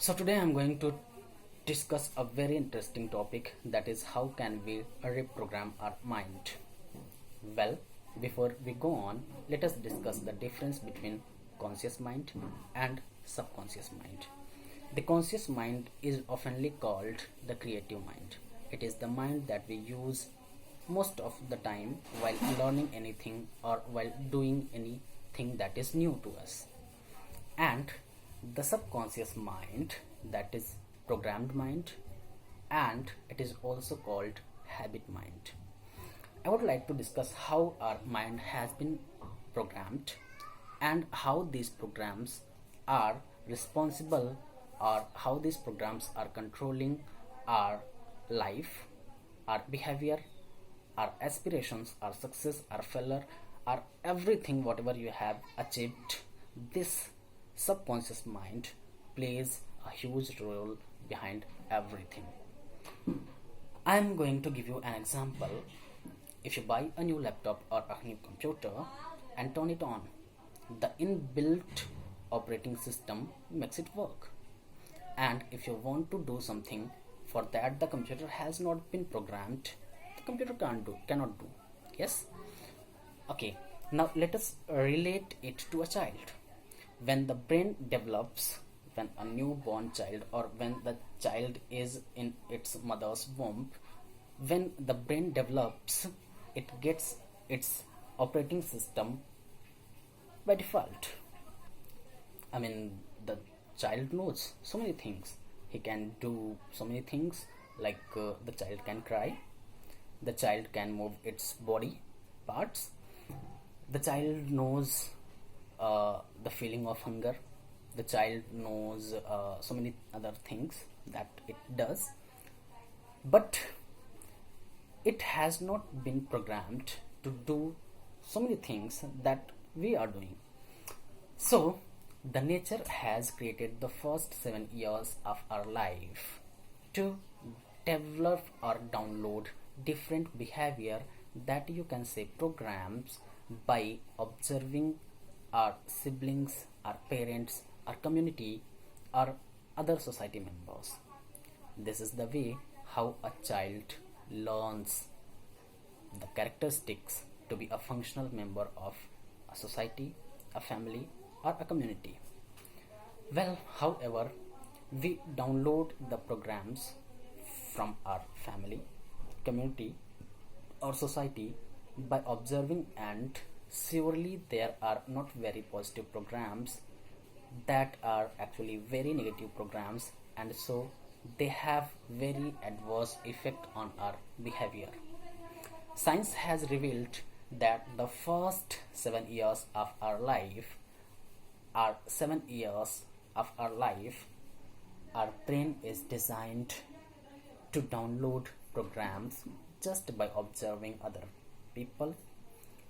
So today I'm going to discuss a very interesting topic, that is how can we reprogram our mind. Well, before we go on, let us discuss the difference between conscious mind and subconscious mind. The conscious mind is oftenly called the creative mind. It is the mind that we use most of the time while learning anything or while doing anything that is new to us. And the subconscious mind, that is programmed mind, and it is also called habit mind. I would like to discuss how our mind has been programmed and how these programs are responsible, or how these programs are controlling our life, our behavior, our aspirations, our success, our failure, our everything, whatever you have achieved. This subconscious mind plays a huge role behind everything. I am going to give you an example. If you buy a new laptop or a new computer and turn it on, the inbuilt operating system makes it work. And if you want to do something for that the computer has not been programmed, the computer cannot do. Yes? Okay, now let us relate it to a child. When the brain develops, when a newborn child, or when the child is in its mother's womb, when the brain develops, it gets its operating system by default. I mean, the child knows so many things. He can do so many things, like the child can cry, the child can move its body parts, the child knows the feeling of hunger, the child knows so many other things that it does, but it has not been programmed to do so many things that we are doing. So the nature has created the first 7 years of our life to develop or download different behavior, that you can say programs, by observing our siblings, our parents, our community, or other society members. This is the way how a child learns the characteristics to be a functional member of a society, a family, or a community. Well, however, we download the programs from our family, community, or society by observing, and surely there are not very positive programs, that are actually very negative programs, and so they have very adverse effect on our behavior. Science has revealed that the first 7 years of our life are 7 years of our life, our brain is designed to download programs just by observing other people.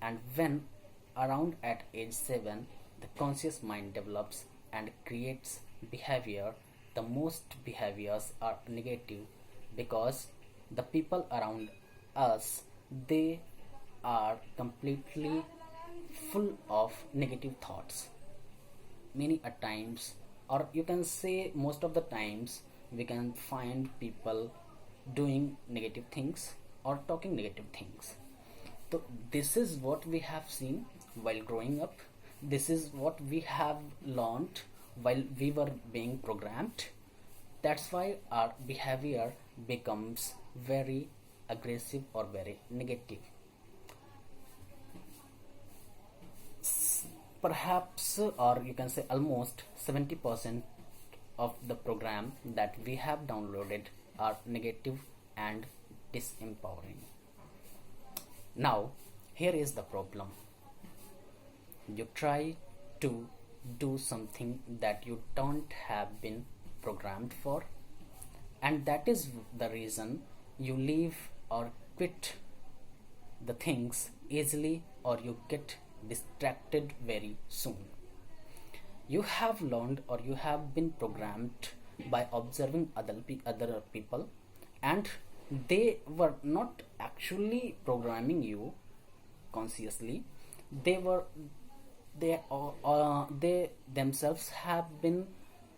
And when around at age 7 the conscious mind develops and creates behavior, the most behaviors are negative, because the people around us, they are completely full of negative thoughts. Many a times, or you can say most of the times, we can find people doing negative things or talking negative things. So this is what we have seen while growing up. This is what we have learned while we were being programmed. That's why our behavior becomes very aggressive or very negative. Perhaps, or you can say almost 70% of the program that we have downloaded are negative and disempowering. Now, here is the problem. You try to do something that you don't have been programmed for, and that is the reason you leave or quit the things easily, or you get distracted very soon. You have learned, or you have been programmed by observing other people, and they were not actually programming you consciously. They were they themselves have been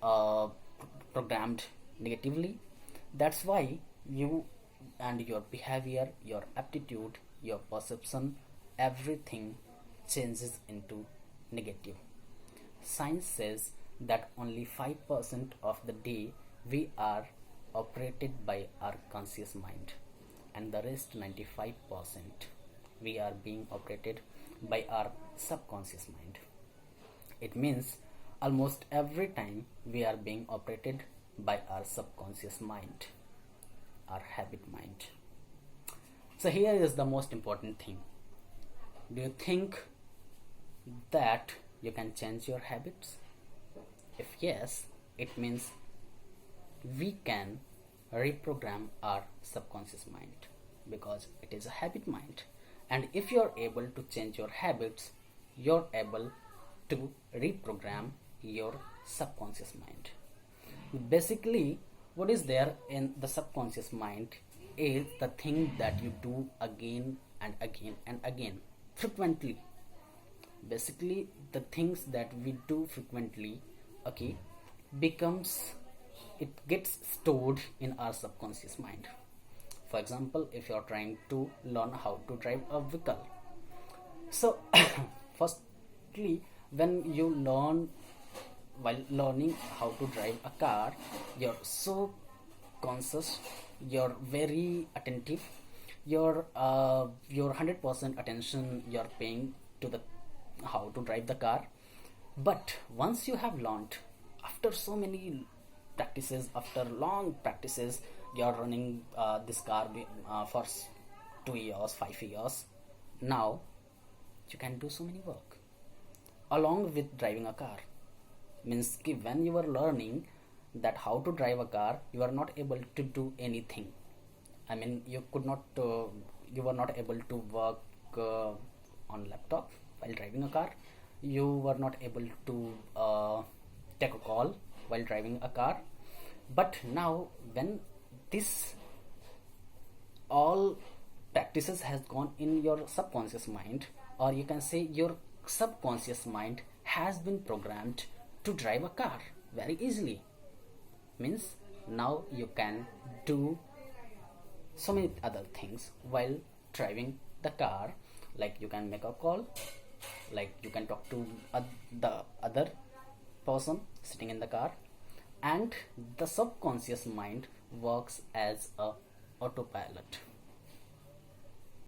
uh, programmed negatively. That's why you and your behavior, your aptitude, your perception, everything changes into negative. Science says that only 5% of the day we are operated by our conscious mind, and the rest 95% we are being operated by our subconscious mind. It means almost every time we are being operated by our subconscious mind, our habit mind. So, here is the most important thing. Do you think that you can change your habits? If yes, it means we can reprogram our subconscious mind because it is a habit mind. And if you're able to change your habits, you're able to reprogram your subconscious mind. Basically, what is there in the subconscious mind is the thing that you do again and again and again, frequently. Basically, the things that we do frequently, okay, becomes, it gets stored in our subconscious mind. For example, if you're trying to learn how to drive a vehicle, so firstly, when you learn, while learning how to drive a car, you're so conscious, you're very attentive, your 100% attention you're paying to the how to drive the car. But once you have learned, after so many practices, after long practices, you're running this car for 2 years, 5 years. Now you can do so many work along with driving a car. Means ki when you are learning that how to drive a car, you are not able to do anything. I mean, you could not, you were not able to work on laptop while driving a car. You were not able to take a call while driving a car. But now, when this all practices has gone in your subconscious mind, or you can say your subconscious mind has been programmed to drive a car very easily. Means now you can do so many other things while driving the car, like you can make a call, like you can talk to the other person sitting in the car, and the subconscious mind works as a autopilot.